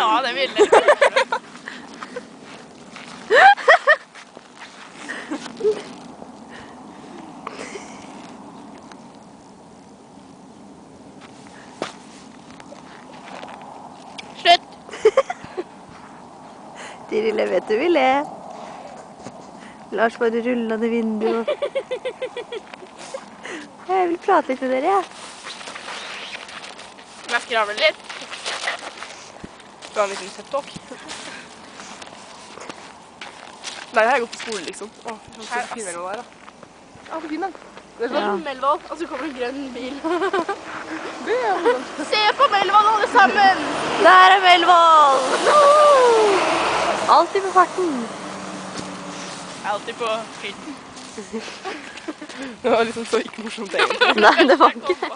ta det bildet. Slutt! Tirille, vet du vi le. Lars bare ruller ned vinduet. Jeg vil prate litt med dere, ja. Jeg skravler litt. Du har en liten pep-talk. Nei, her går på skole, liksom. Åh, så fin den der, da. Ja, så fin den. Det er Det er sånn. Melvold, og så kommer en grønn bil. Det er sånn. Se på Melvold, alle sammen! Der er Melvold! Alltid på farten. Alltid på skylten. Det var liksom så ikke morsomt, egentlig. Nei, det var ikke det.